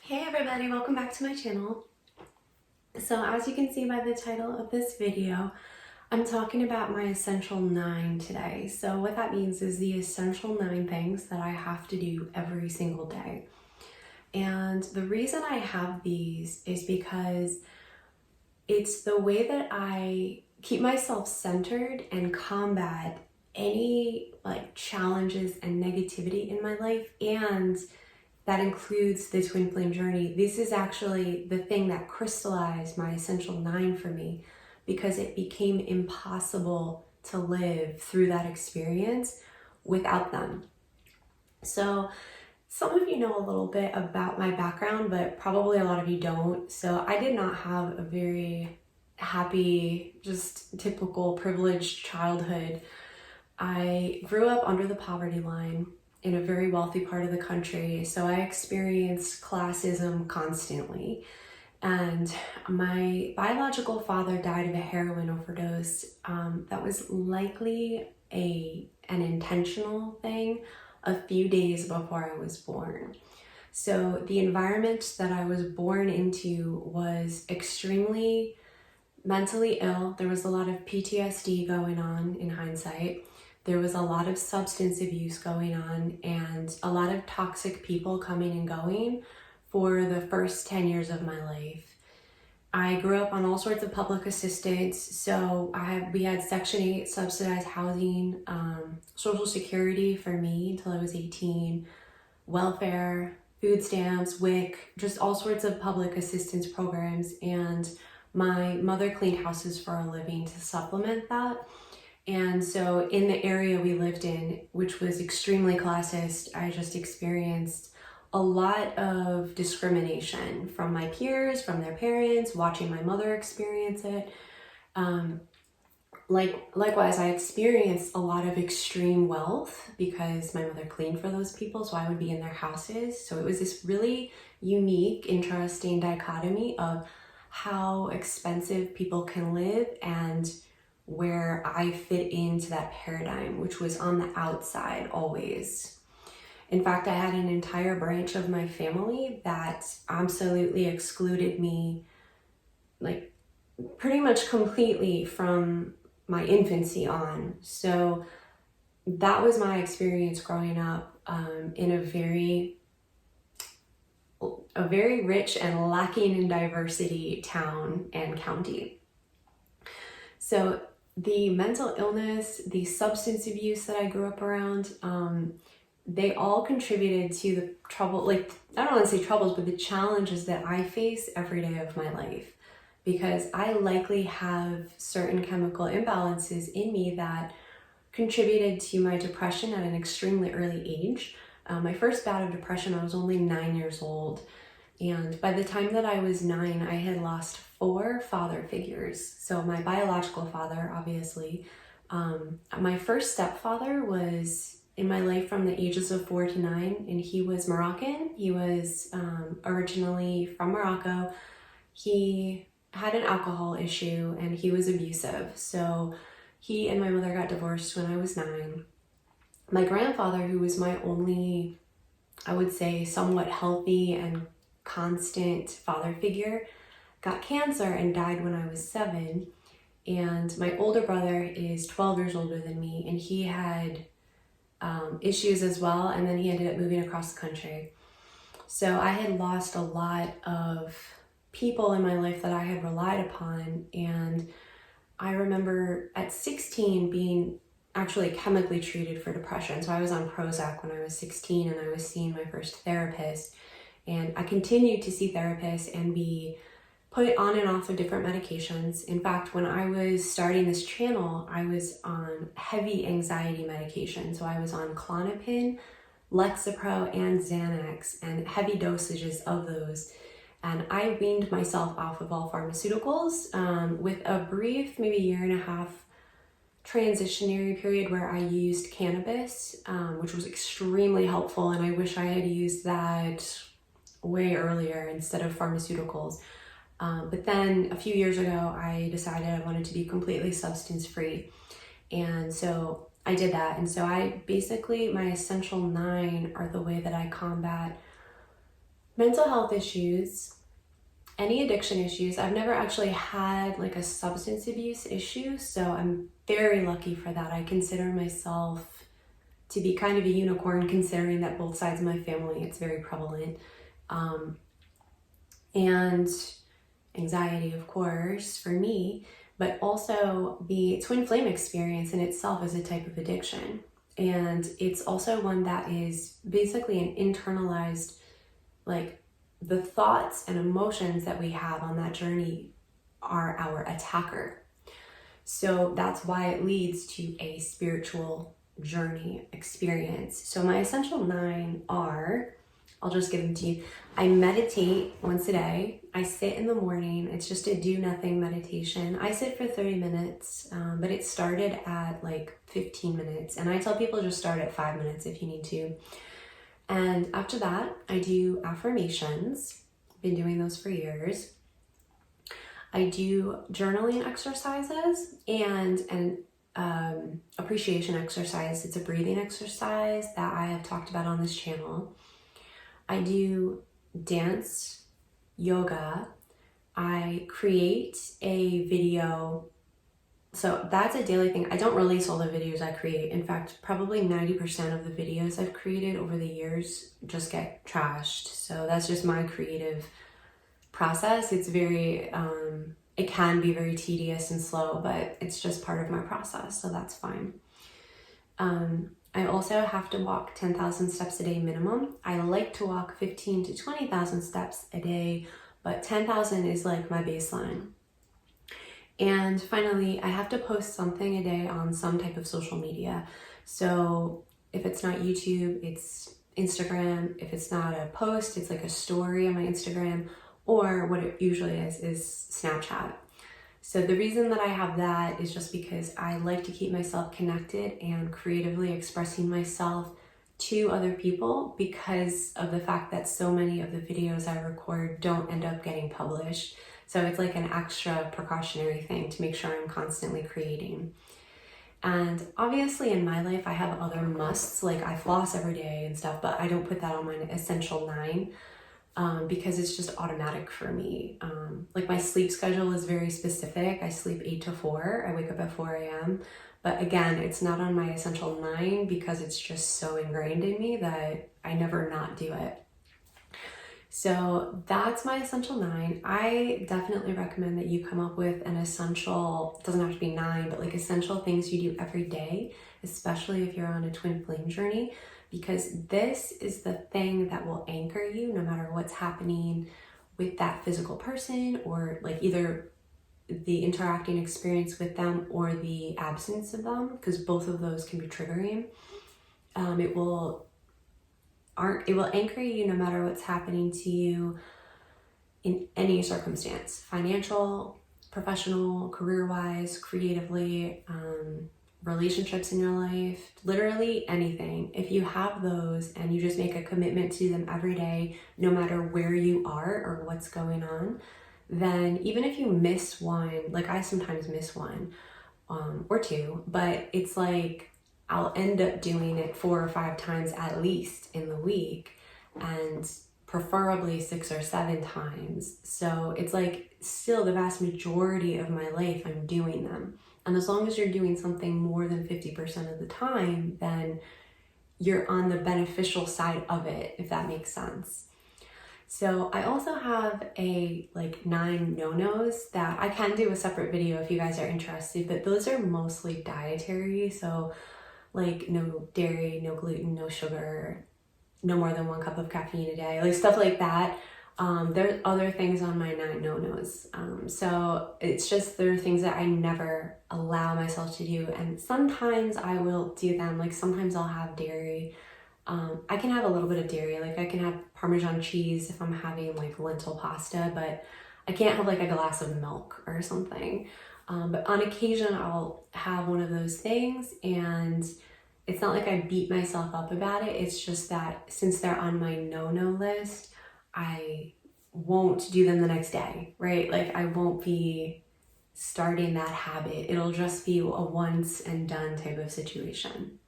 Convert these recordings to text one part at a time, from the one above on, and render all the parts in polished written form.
Hey everybody, welcome back to my channel. So as you can see by the title of this video, I'm talking about my essential 9 today. So what that means is the essential 9 things that I have to do every single day. And the reason I have these is because it's the way that I keep myself centered and combat any challenges and negativity in my life, and that includes the twin flame journey. This is actually the thing that crystallized my essential 9 for me, because it became impossible to live through that experience without them. So some of you know a little bit about my background, but probably a lot of you don't. So I did not have a very happy, just typical privileged childhood. I grew up under the poverty line in a very wealthy part of the country, so I experienced classism constantly. And my biological father died of a heroin overdose. That was likely an intentional thing a few days before I was born. So the environment that I was born into was extremely mentally ill. There was a lot of PTSD going on in hindsight. There was a lot of substance abuse going on and a lot of toxic people coming and going for the first 10 years of my life. I grew up on all sorts of public assistance. So we had Section 8 subsidized housing, Social Security for me until I was 18, welfare, food stamps, WIC, just all sorts of public assistance programs. And my mother cleaned houses for a living to supplement that. And so in the area we lived in, which was extremely classist, I just experienced a lot of discrimination from my peers, from their parents, watching my mother experience it. Likewise, I experienced a lot of extreme wealth because my mother cleaned for those people, so I would be in their houses. So it was this really unique, interesting dichotomy of how expensive people can live and where I fit into that paradigm, which was on the outside always. In fact, I had an entire branch of my family that absolutely excluded me, pretty much completely from my infancy on. So that was my experience growing up in a very rich and lacking in diversity town and county. So the mental illness, the substance abuse that I grew up around, they all contributed to the trouble, I don't want to say troubles, but the challenges that I face every day of my life, because I likely have certain chemical imbalances in me that contributed to my depression at an extremely early age. My first bout of depression, I was only 9 years old. And by the time that I was 9, I had lost 4 father figures. So my biological father, obviously. My first stepfather was in my life from the ages of 4 to 9, and he was Moroccan. He was originally from Morocco. He had an alcohol issue and he was abusive. So he and my mother got divorced when I was 9. My grandfather, who was my only, I would say, somewhat healthy and constant father figure, got cancer and died when I was 7. And my older brother is 12 years older than me, and he had issues as well, and then he ended up moving across the country. So I had lost a lot of people in my life that I had relied upon, and I remember at 16 being actually chemically treated for depression. So I was on Prozac when I was 16, and I was seeing my first therapist. And I continued to see therapists and be put on and off of different medications. In fact, when I was starting this channel, I was on heavy anxiety medication. So I was on Klonopin, Lexapro, and Xanax, and heavy dosages of those. And I weaned myself off of all pharmaceuticals with a brief, maybe 1.5 years transitionary period where I used cannabis, which was extremely helpful. And I wish I had used that way earlier instead of pharmaceuticals. But then a few years ago, I decided I wanted to be completely substance free. And so I did that. And so my essential 9 are the way that I combat mental health issues, any addiction issues. I've never actually had like a substance abuse issue, so I'm very lucky for that. I consider myself to be kind of a unicorn, considering that both sides of my family, it's very prevalent. And anxiety, of course, for me, but also the twin flame experience in itself is a type of addiction. And it's also one that is basically an internalized, like, the thoughts and emotions that we have on that journey are our attacker. So that's why it leads to a spiritual journey experience. So my essential 9 are, I'll just give them to you. I meditate once a day. I sit in the morning. It's just a do nothing meditation. I sit for 30 minutes, but it started at like 15 minutes. And I tell people just start at 5 minutes if you need to. And after that, I do affirmations. I've been doing those for years. I do journaling exercises and an appreciation exercise. It's a breathing exercise that I have talked about on this channel. I do dance, yoga. I create a video. So that's a daily thing. I don't release all the videos I create. In fact, probably 90% of the videos I've created over the years just get trashed. So that's just my creative process. It's very, it can be very tedious and slow, but it's just part of my process. So that's fine. I also have to walk 10,000 steps a day minimum. I like to walk 15 to 20,000 steps a day, but 10,000 is like my baseline. And finally, I have to post something a day on some type of social media. So if it's not YouTube, it's Instagram. If it's not a post, it's like a story on my Instagram, or what it usually is Snapchat. So the reason that I have that is just because I like to keep myself connected and creatively expressing myself to other people, because of the fact that so many of the videos I record don't end up getting published. So it's like an extra precautionary thing to make sure I'm constantly creating. And obviously in my life, I have other musts, like I floss every day and stuff, but I don't put that on my essential 9. Because it's just automatic for me. Like my sleep schedule is very specific. I sleep 8 to 4. I wake up at 4 a.m. But again, it's not on my essential 9 because it's just so ingrained in me that I never not do it. So that's my essential 9. I definitely recommend that you come up with an essential, it doesn't have to be 9, but like essential things you do every day, especially if you're on a twin flame journey, because this is the thing that will anchor you no matter what's happening with that physical person, or like either the interacting experience with them or the absence of them, because both of those can be triggering. It will anchor you no matter what's happening to you in any circumstance, financial, professional, career-wise, creatively, relationships in your life, literally anything. If you have those and you just make a commitment to them every day, no matter where you are or what's going on, then even if you miss one, like I sometimes miss one or 2, but it's like I'll end up doing it 4 or 5 times at least in the week, and preferably 6 or 7 times. So it's like still the vast majority of my life I'm doing them. And as long as you're doing something more than 50% of the time, then you're on the beneficial side of it, if that makes sense. So I also have a like 9 no-nos that I can do a separate video if you guys are interested, but those are mostly dietary. So like no dairy, no gluten, no sugar, no more than 1 cup of caffeine a day, like stuff like that. There's other things on my 9 no-nos. So it's just, there are things that I never allow myself to do. And sometimes I will do them. Like sometimes I'll have dairy. I can have a little bit of dairy. Like I can have Parmesan cheese if I'm having like lentil pasta, but I can't have like a glass of milk or something. But on occasion I'll have one of those things, and it's not like I beat myself up about it. It's just that since they're on my no-no list, I won't do them the next day, right? Like I won't be starting that habit. It'll just be a once and done type of situation.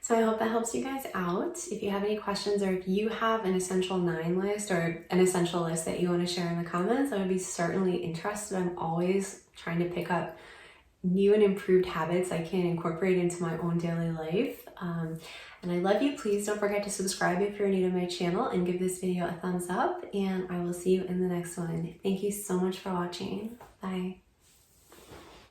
So I hope that helps you guys out. If you have any questions, or if you have an essential 9 list or an essential list that you want to share in the comments, I would be certainly interested. I'm always trying to pick up new and improved habits I can incorporate into my own daily life. And I love you. Please don't forget to subscribe if you're new to my channel, and give this video a thumbs up, and I will see you in the next one. Thank you so much for watching. Bye.